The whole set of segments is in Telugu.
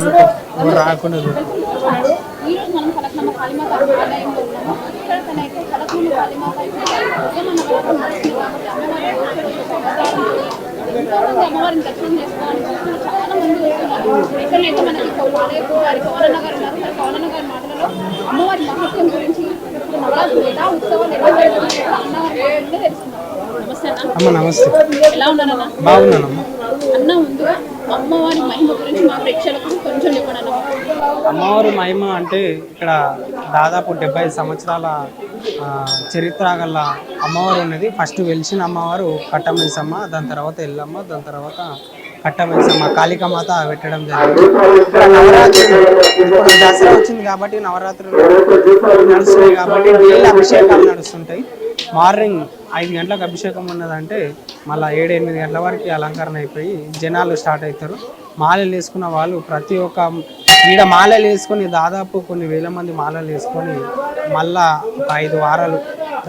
రాకుండా ఈరోజు మనం ఫలక్నామా కాళీమాత ఆలయంలో ఉన్నాము. ఇక్కడ తనైతే ఫలక్నామా కాళీమాత అమ్మవారిని దర్శనం చేసుకోవాలని చాలా మంది వస్తున్నారు. ఇక్కడైతే మనకి ఆలయ పూజారి పవనన్న గారు ఉన్నారు. మరి పవనన్న గారి మాటలలో అమ్మవారి మహత్యం గురించి నవరాత్రులు ఎలా ఉత్సవాలు ఎలా అన్నవారి తెలుసుకున్నాం. నమస్తే అన్న. నమస్తే. ఎలా ఉన్నారన్నా? బాగున్నానమ్మా. అన్న ముందుగా అమ్మవారి మహిమ గురించి మా ప్రేక్షకులకు కొంచెం చెప్పండి అన్న. అమ్మవారి మహిమ అంటే ఇక్కడ దాదాపు 70 సంవత్సరాల చరిత్ర గల అమ్మవారు ఉన్నది. ఫస్ట్ వెలిసిన అమ్మవారు కట్టమైసమ్మ, దాని తర్వాత ఎల్లమ్మ, దాని తర్వాత కట్టమైసమ్మ కాళికామాత పెట్టడం జరిగింది. నవరాత్రులు ఇప్పుడు దసరా వచ్చింది కాబట్టి నవరాత్రులు నడుస్తున్నాయి కాబట్టి డైలీ అభిషేకాలు నడుస్తుంటాయి. మార్నింగ్ 5 గంటలకు అభిషేకం ఉన్నదంటే మళ్ళీ 7-8 గంటల వరకు అలంకరణ అయిపోయి జనాలు స్టార్ట్ అవుతారు. మాలలు వేసుకున్న వాళ్ళు ప్రతి ఒక్క ఈడ మాలలు వేసుకొని దాదాపు కొన్ని వేల మంది మాలలు వేసుకొని మళ్ళా ఒక 5 వారాలు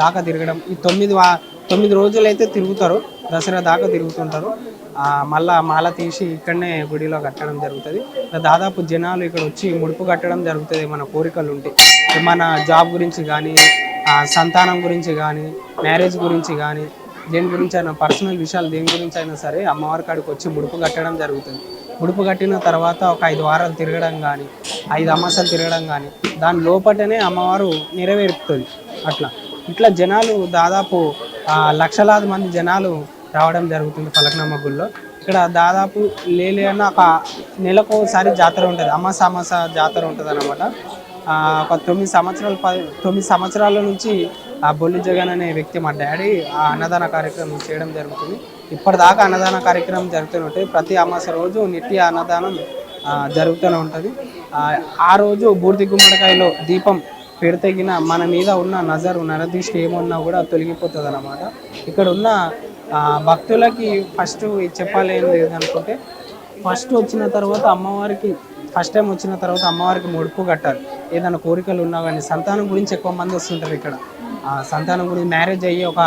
దాకా తిరగడం. ఈ 9 రోజులు అయితే తిరుగుతారు, దసరా దాకా తిరుగుతుంటారు. మళ్ళా మాల తీసి ఇక్కడనే గుడిలో కట్టడం జరుగుతుంది. దాదాపు జనాలు ఇక్కడ వచ్చి ముడుపు కట్టడం జరుగుతుంది. మన కోరికలు ఉంటే మన జాబ్ గురించి కానీ, సంతానం గురించి కానీ, మ్యారేజ్ గురించి కానీ, దేని గురించి అయినా పర్సనల్ విషయాలు దేని గురించి అయినా సరే అమ్మవారి కాడికి వచ్చి ముడుపు కట్టడం జరుగుతుంది. ముడుపు కట్టిన తర్వాత ఒక 5 వారాలు తిరగడం కానీ, 5 అమాసాలు తిరగడం కానీ దాని లోపటనే అమ్మవారు నెరవేరుతుంది. ఇట్లా జనాలు దాదాపు లక్షలాది మంది జనాలు రావడం జరుగుతుంది ఫలక్నామా గుడిలో. ఇక్కడ దాదాపు లేని ఒక నెలకోసారి జాతర ఉంటుంది, అమాస జాతర ఉంటుంది అన్నమాట. ఒక 9 సంవత్సరాల నుంచి బొల్లి జగన్ అనే వ్యక్తి మా డాడీ అన్నదాన కార్యక్రమం చేయడం జరుగుతుంది. ఇప్పటిదాకా అన్నదాన కార్యక్రమం జరుగుతూనే ఉంటుంది. ప్రతి అమాస రోజు నిత్య అన్నదానం జరుగుతూనే ఉంటుంది. ఆ రోజు బూర్ది గుమ్మడికాయలో దీపం పెడితేగిన మన మీద ఉన్న నరదృష్టి ఏమన్నా కూడా తొలగిపోతుంది అన్నమాట. ఇక్కడ ఉన్న భక్తులకి ఫస్ట్ చెప్పాలి ఏంది అనుకుంటే, ఫస్ట్ వచ్చిన తర్వాత అమ్మవారికి ఫస్ట్ టైం వచ్చిన తర్వాత అమ్మవారికి ముడుపు కట్టాలి. ఏదైనా కోరికలు ఉన్నా కానీ సంతానం గురించి ఎక్కువ మంది వస్తుంటారు ఇక్కడ. సంతానం గురించి మ్యారేజ్ అయ్యి ఒక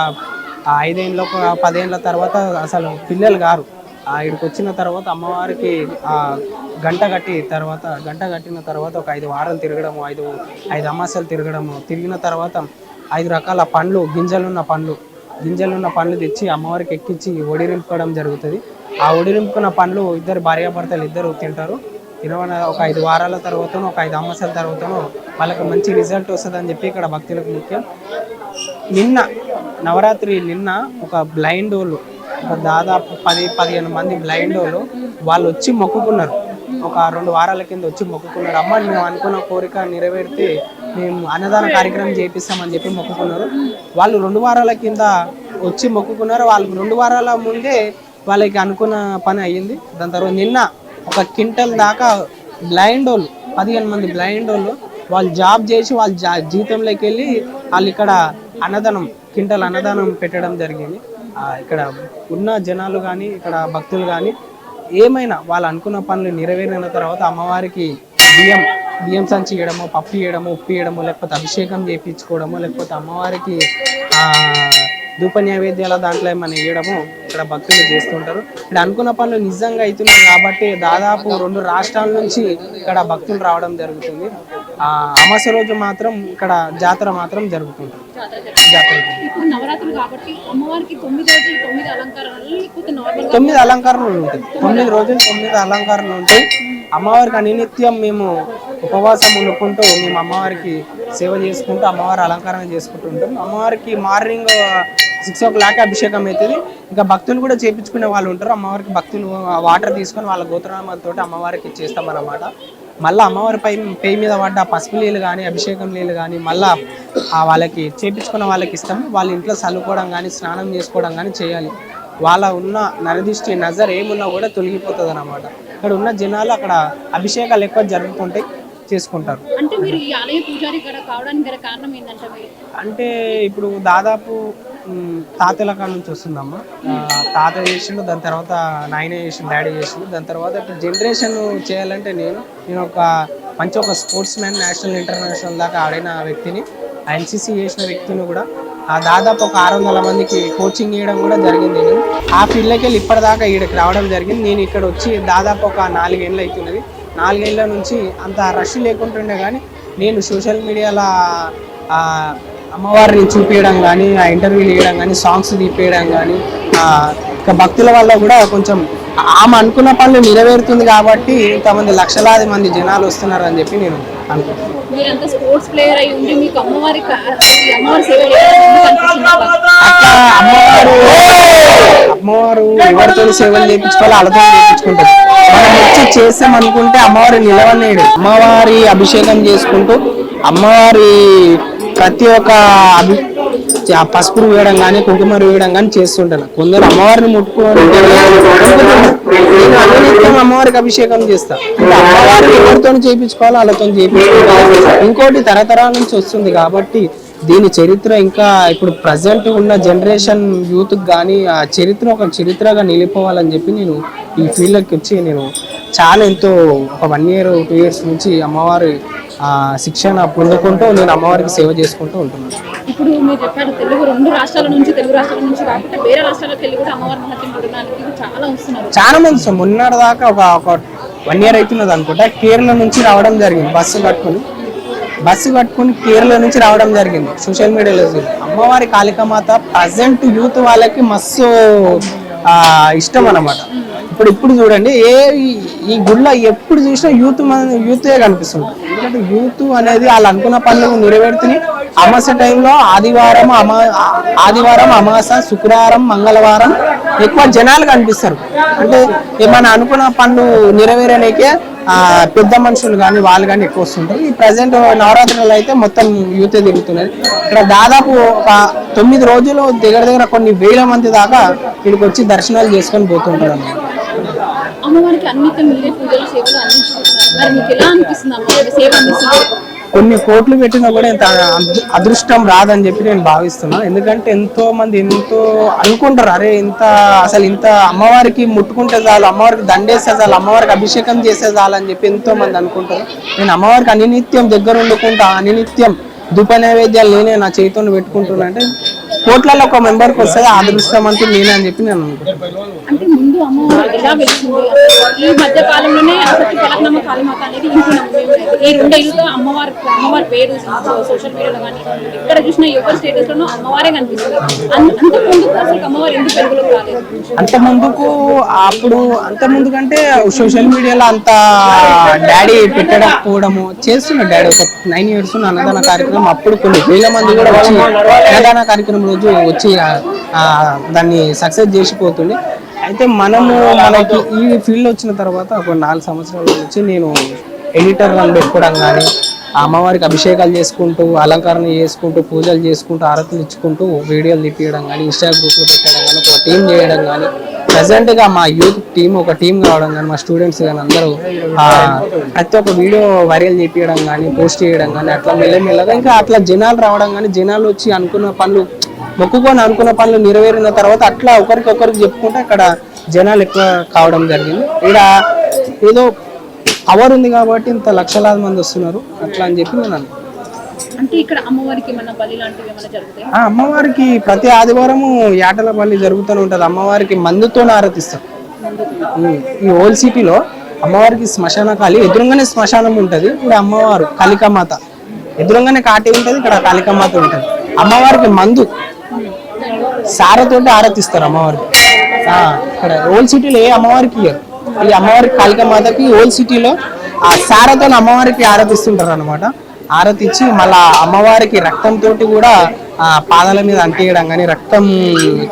5 ఏళ్ళ 10 ఏళ్ళ తర్వాత అసలు పిల్లలు గారు ఇక్కడికి వచ్చిన తర్వాత అమ్మవారికి గంట కట్టిన తర్వాత ఒక 5 వారాలు తిరగడము, 5 అమాసాలు తిరగడము, తిరిగిన తర్వాత 5 రకాల పండ్లు గింజలున్న పండ్లు తెచ్చి అమ్మవారికి ఎక్కించి ఒడిరింపడం జరుగుతుంది. ఆ ఒడిరింపుకున్న పండ్లు ఇద్దరు భార్యాభర్తలు ఇద్దరు తింటారు. తినవన ఒక 5 వారాల తర్వాతనో ఒక 5 అమాసాల తర్వాతనో వాళ్ళకి మంచి రిజల్ట్ వస్తుందని చెప్పి ఇక్కడ భక్తులకు ముఖ్యం. నవరాత్రి నిన్న ఒక బ్లైండ్ వాళ్ళు ఒక దాదాపు 10-15 మంది బ్లైండ్ వాళ్ళు వచ్చి మొక్కుకున్నారు. ఒక 2 వారాల కింద వచ్చి మొక్కుకున్నారు. అమ్మ మేము అనుకున్న కోరిక నెరవేరితే మేము అన్నదాన కార్యక్రమం చేపిస్తామని చెప్పి మొక్కుకున్నారు. వాళ్ళు 2 వారాల కింద వచ్చి మొక్కుకున్నారు. వాళ్ళకి 2 వారాల ముందే వాళ్ళకి అనుకున్న పని అయ్యింది. దాని తర్వాత నిన్న ఒక క్వింటల్ దాకా బ్లైండ్ వాళ్ళు 15 మంది బ్లైండ్ వాళ్ళు జాబ్ చేసి వాళ్ళ జీతంలోకి వెళ్ళి వాళ్ళు ఇక్కడ క్వింటల్ అన్నదానం పెట్టడం జరిగింది. ఇక్కడ ఉన్న జనాలు కానీ ఇక్కడ భక్తులు కానీ ఏమైనా వాళ్ళు అనుకున్న పనులు నెరవేరిన తర్వాత అమ్మవారికి బియ్యం సంచి ఇవ్వడము, పప్పు ఇవ్వడము, ఉప్పు ఇవ్వడము, లేకపోతే అభిషేకం చేయించుకోవడము, లేకపోతే అమ్మవారికి ధూప నైవేద్యాల దాంట్లో ఏమైనా ఇవ్వడము ఇక్కడ భక్తులు చేస్తుంటారు. ఇక్కడ అనుకున్న పనులు నిజంగా అవుతున్నాయి కాబట్టి దాదాపు 2 రాష్ట్రాల నుంచి ఇక్కడ భక్తులు రావడం జరుగుతుంది. అమాస రోజు మాత్రం ఇక్కడ జాతర మాత్రం జరుగుతుంటుంది. ఇప్పుడు నవరాత్రులు కాబట్టి అమ్మవారికి 9 రోజులు 9 అలంకరణలు 9 అలంకరణలు ఉంటాయి. 9 రోజులు 9 అలంకరణలు ఉంటాయి. అమ్మవారికి అనినిత్యం మేము ఉపవాసం ఉండుకుంటూ మేము అమ్మవారికి సేవ చేసుకుంటూ అమ్మవారి అలంకరణ చేసుకుంటూ ఉంటాం. అమ్మవారికి మార్నింగ్ 6 o'clock అభిషేకం అవుతుంది. ఇంకా భక్తులు కూడా చేయించుకునే వాళ్ళు ఉంటారు. అమ్మవారికి భక్తులు వాటర్ తీసుకొని వాళ్ళ గోత్రనామాలతో అమ్మవారికి ఇచ్చేస్తామన్నమాట. మళ్ళీ అమ్మవారి పై మీద పడ్డ పసుపు నీళ్ళు కానీ అభిషేకం నీళ్ళు కానీ మళ్ళీ వాళ్ళకి చేయించుకున్న వాళ్ళకి ఇస్తాము. వాళ్ళ ఇంట్లో చల్లుకోవడం కానీ స్నానం చేసుకోవడం కానీ చేయాలి. వాళ్ళ ఉన్న నరదిష్టి నజర్ ఏమున్నా కూడా తొలగిపోతుంది అన్నమాట. ఇక్కడ ఉన్న జనాలు అక్కడ అభిషేకాలు ఎక్కువ జరుగుతుంటాయి, చేసుకుంటారు. అంటే మీరు ఈ ఆలయ పూజారి ఇక్కడ కావడానికి గల కారణం ఏంటంటే అంటే ఇప్పుడు దాదాపు తాతల కాడ నుంచి వస్తుందమ్మా. తాత చేసిండు, దాని తర్వాత నాయన చేసిండు, డాడీ చేసిండు. దాని తర్వాత ఇప్పుడు జనరేషన్ చేయాలంటే నేను ఒక స్పోర్ట్స్ మ్యాన్, నేషనల్ ఇంటర్నేషనల్ దాకా ఆడిన వ్యక్తిని, ఎన్సీసీ చేసిన వ్యక్తిని కూడా దాదాపు ఒక 600 మందికి కోచింగ్ ఇవ్వడం కూడా జరిగింది. నేను ఆ ఫీల్డ్లోకి వెళ్ళి ఇప్పటిదాకా ఇక్కడికి రావడం జరిగింది. నేను ఇక్కడ వచ్చి దాదాపు ఒక 4 ఏళ్ళు అవుతున్నది. 4 ఏళ్ల నుంచి అంత రష్ లేకుంటుండే, కానీ నేను సోషల్ మీడియాలో అమ్మవారిని చూపించడం కానీ, ఆ ఇంటర్వ్యూలు ఇవ్వడం కానీ, సాంగ్స్ తీపియడం కానీ, ఇంకా భక్తుల వల్ల కూడా కొంచెం ఆమె అనుకున్న పనులు నెరవేరుతుంది కాబట్టి ఇంతమంది లక్షలాది మంది జనాలు వస్తున్నారు అని చెప్పి నేను అనుకుంటున్నాను. మీరంతా స్పోర్ట్స్ ప్లేయర్ అయి ఉండి మీకు అమ్మవారి సేవ అట్లా అమ్మవారు ఎవరితో సేవలు చేయించుకోవాలి వాళ్ళతో చేయించుకుంటారు. మనం వచ్చి చేస్తాం అనుకుంటే అమ్మవారి నిలవనేడు. అమ్మవారి అభిషేకం చేసుకుంటూ అమ్మవారి ప్రతి ఒక్క పసుపు వేయడం కానీ, కుంకుమ వేయడం కానీ చేస్తుంటాను. కొందరు అమ్మవారిని ముట్టుకోవడం, నేను అనునిత్యం అమ్మవారికి అభిషేకం చేస్తా. అమ్మవారిని ఎవరితో చేయించుకోవాలో వాళ్ళతో చేయించుకోవాలి. ఇంకోటి తరతరాల నుంచి వస్తుంది కాబట్టి దీని చరిత్ర ఇంకా ఇప్పుడు ప్రజెంట్ ఉన్న జనరేషన్ యూత్కి కానీ ఆ చరిత్ర ఒక చరిత్రగా నిలిపోవాలని చెప్పి నేను ఈ ఫీల్డ్లోకి వచ్చి నేను చాలా ఎంతో ఒక 1 year 2 years నుంచి అమ్మవారి శిక్షణ పొందుకుంటూ నేను అమ్మవారికి సేవ చేసుకుంటూ ఉంటున్నాను. ఇప్పుడు మీరు చెప్పారు తెలుగు 2 రాష్ట్రాల నుంచి, తెలుగు రాష్ట్రాల నుంచి కాకుండా వేరే రాష్ట్రాలకు వెళ్ళి కూడా అమ్మవారి మహత్యం చూడడానికి చాలా వస్తున్నారు. చాలా మంది మొన్నటి దాకా ఒక 1 year అవుతున్నది అనుకుంటా, కేరళ నుంచి రావడం జరిగింది. బస్సు కట్టుకుని కేరళ నుంచి రావడం జరిగింది. సోషల్ మీడియాలో అమ్మవారి కాళికామాత ప్రజెంట్ యూత్ వాళ్ళకి మస్తు ఇష్టం అన్నమాట. ఇప్పుడు చూడండి, ఈ గుళ్ళ ఎప్పుడు చూసినా యూతే కనిపిస్తుంది. ఎందుకంటే యూత్ అనేది వాళ్ళు అనుకున్న పనులు నెరవేరుతుంది. అమాస టైంలో ఆదివారం, అమాస, శుక్రవారం, మంగళవారం ఎక్కువ జనాలు కనిపిస్తారు. అంటే ఏమైనా అనుకున్న పనులు నెరవేరనేకే పెద్ద మనుషులు కానీ వాళ్ళు కానీ ఎక్కువ వస్తుంటారు. ఈ ప్రజెంట్ నవరాత్రులు అయితే మొత్తం యూతే తిరుగుతున్నది. ఇక్కడ దాదాపు ఒక 9 రోజులు దగ్గర కొన్ని వేల మంది దాకా ఇక్కడికి వచ్చి దర్శనాలు చేసుకొని పోతుంటారు అన్నమాట. అమ్మవారికి అన్నిటికీ మీరే పూజలు సేవలు అందించుకుంటున్నారు. మరి మీకు ఎలా అనిపిస్తుంది అమ్మవారి సేవ అందిస్తుంది? కొన్ని కోట్లు పెట్టినా కూడా ఇంత అదృష్టం రాదని చెప్పి నేను భావిస్తున్నాను. ఎందుకంటే ఎంతో మంది ఎంతో అనుకుంటారు, అరే ఇంత అమ్మవారికి ముట్టుకుంటే చాలు, అమ్మవారికి దండేస్తే చాలు, అమ్మవారికి అభిషేకం చేస్తే చాలు అని చెప్పి ఎంతో మంది అనుకుంటారు. నేను అమ్మవారికి అనినిత్యం దగ్గర ఉండుకుంటా, అనినిత్యం ధూప నైవేద్యాలు నేనే నా చేతితో పెట్టుకుంటున్నా. అంటే కోట్లలో ఒక మెంబర్కి వస్తుంది ఆ అదృష్టం అంటే నేనే అని చెప్పి నేను అనుకుంటున్నాను. అంటే ముందు అమ్మవారు ఎలా వెళ్తుంది? ఈ మధ్య కాలంలోనే పలకనమ్మ కాళీమాత అనేది ఈ 2 ఏళ్ళుగా అమ్మవారి పేరు సోషల్ మీడియాలో కానీ ఎక్కడ చూసినా ఎవరి స్టేటస్ లోనూ అమ్మవారే కనిపిస్తుంది. అంతకుముందుకు అసలు అమ్మవారు ఎందుకు పెరుగులోకి రాలేదు? అంత ముందు కంటే సోషల్ మీడియాలో అంత డాడీ పెట్టకపోవడము చేస్తున్నాడు. డాడీ ఒక 9 years అన్నదాన కార్యక్రమం అప్పుడు కొన్ని వేల మంది కూడా వచ్చి అన్నదాన కార్యక్రమం రోజు వచ్చి దాన్ని సక్సెస్ చేసిపోతుంది. అయితే మనకి ఈ ఫీల్డ్ వచ్చిన తర్వాత ఒక 4 సంవత్సరాల నుంచి నేను ఎడిటర్లను పెట్టుకోవడం కానీ, అమ్మవారికి అభిషేకాలు చేసుకుంటూ, అలంకరణ చేసుకుంటూ, పూజలు చేసుకుంటూ, ఆరతులు ఇచ్చుకుంటూ వీడియోలు తీపియడం కానీ, ఇన్స్టాగ్రామ్ గ్రూప్లో పెట్టడం కానీ, ఒక టీం చేయడం కానీ, ప్రజెంట్గా మా యూత్ టీం ఒక టీం కావడం కానీ, మా స్టూడెంట్స్ కానీ అందరూ ప్రతి ఒక్క వీడియో వైరల్ చేపించడం కానీ, పోస్ట్ చేయడం కానీ, అట్లా మెల్లమెల్లగా ఇంకా అట్లా జనాలు రావడం కానీ, జనాలు వచ్చి అనుకున్న పనులు అనుకున్న పనులు నెరవేరిన తర్వాత అట్లా ఒకరికి చెప్పుకుంటే అక్కడ జనాలు ఎక్కువ కావడం జరిగింది. ఇక్కడ ఏదో పవర్ ఉంది కాబట్టి ఇంత లక్షలాది మంది వస్తున్నారు అట్లా అని చెప్పి నేను అంటే ఇక్కడ అమ్మవారికి ఏమైనా బలి లాంటివి ఏమైనా జరుగుతాయి? అమ్మవారికి ప్రతి ఆదివారము యాటల బలి జరుగుతూనే ఉంటుంది. అమ్మవారికి మందుతో ఆరతిస్తారు. ఈ ఓల్డ్ సిటీలో అమ్మవారికి శ్మశాన కాళీ ఎదురుగానే శ్మశానం ఉంటుంది. ఇక్కడ అమ్మవారు కాళికామాత ఎదురుగానే కాటి ఉంటుంది, ఇక్కడ కాళికామాత ఉంటుంది. అమ్మవారికి మందు సారతోటి ఆరతిస్తారు అమ్మవారికి. ఇక్కడ ఓల్డ్ సిటీలో ఏ అమ్మవారికి ఇయ్యరు. ఈ అమ్మవారికి కాళికామాతకి ఓల్డ్ సిటీలో ఆ సారతో అమ్మవారికి ఆరతిస్తుంటారు అనమాట. ఆరతిచ్చి మళ్ళా అమ్మవారికి రక్తంతో కూడా పాదాల మీద అంటేయడం కానీ, రక్తం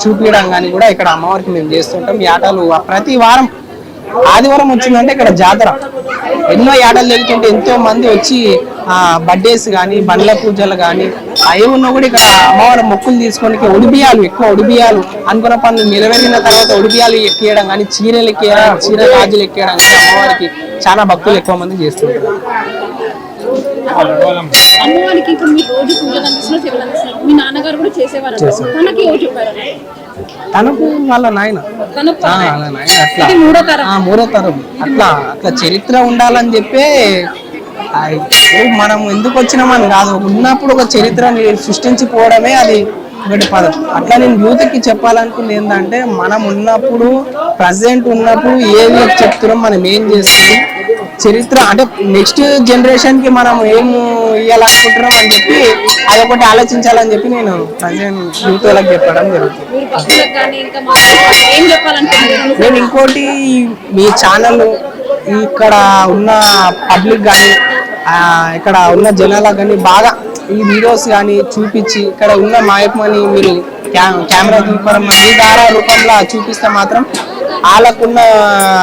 చూపించడం కానీ కూడా ఇక్కడ అమ్మవారికి మేము చేస్తుంటాం. యాటలు ప్రతి వారం ఆదివారం వచ్చిందంటే ఇక్కడ జాతర, ఎన్నో యాటలు జరుగుతుంటే ఎంతో మంది వచ్చి బర్త్డేస్ కానీ, బండ్ల పూజలు కానీ ఏమున్నా కూడా ఇక్కడ అమ్మవారి మొక్కులు తీసుకొని ఉడిబియాలు ఎక్కువ ఉడిబియాలు అనుకున్న పనులు నెరవేరిన తర్వాత ఉడిబియాలు ఎక్కేయడం కానీ, చీరలు ఎక్కేయడం, చీర గాజులు ఎక్కేయడం కానీ అమ్మవారికి చాలా భక్తులు ఎక్కువ మంది చేస్తుంటారు. అమ్మవారికి ఇప్పుడు మీరు రోజు పూజలు అందిస్తున్నారు, సేవలు అందిస్తున్నారు. మీ నాన్నగారు కూడా చేసేవారు, తనకి ఏమో చెప్పారు? తనకు వాళ్ళ నాయన అట్లా 3వ తరం అట్లా చరిత్ర ఉండాలని చెప్పి మనం ఎందుకు వచ్చినామని కాదు, ఉన్నప్పుడు ఒక చరిత్రని సృష్టించిపోవడమే అది ఒకటి పదం. అట్లా నేను యూత్కి చెప్పాలనుకుంది ఏంటంటే, మనం ఉన్నప్పుడు ప్రజెంట్ ఉన్నప్పుడు ఏది చెప్తున్నాం, మనం ఏం చేస్తున్నాం, చరిత్ర అంటే నెక్స్ట్ జనరేషన్ కి మనం ఏం ఇవ్వాలనుకుంటున్నాం అని చెప్పి అదొకటి ఆలోచించాలని చెప్పి నేను ప్రజెంట్ యూత్ వాళ్ళకి చెప్పడం జరుగుతుంది. మీరు భక్తులకు కానీ ఇంకా మా ఏం చెప్పాలనుకుంటున్నారు? నేను ఇంకోటి మీ ఛానల్ ఇక్కడ ఉన్న పబ్లిక్ కానీ ఇక్కడ ఉన్న జనాలకు కానీ బాగా ఈ వీడియోస్ కానీ చూపించి ఇక్కడ ఉన్న మాయకమని మీరు కెమెరా రూపంలో మీ ద్వారా రూపంలో చూపిస్తే మాత్రం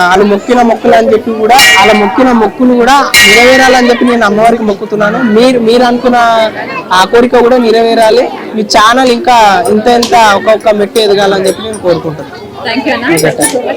వాళ్ళు మొక్కిన మొక్కులు అని చెప్పి కూడా వాళ్ళ మొక్కిన మొక్కులు కూడా నెరవేరాలని చెప్పి నేను అమ్మవారికి మొక్కుతున్నాను. మీరు అనుకున్న ఆ కోరిక కూడా నెరవేరాలి. మీ ఛానల్ ఇంకా ఇంత ఒక్కొక్క మెట్టు ఎదగాలని చెప్పి నేను కోరుకుంటున్నాను. థ్యాంక్ యూ అన్న.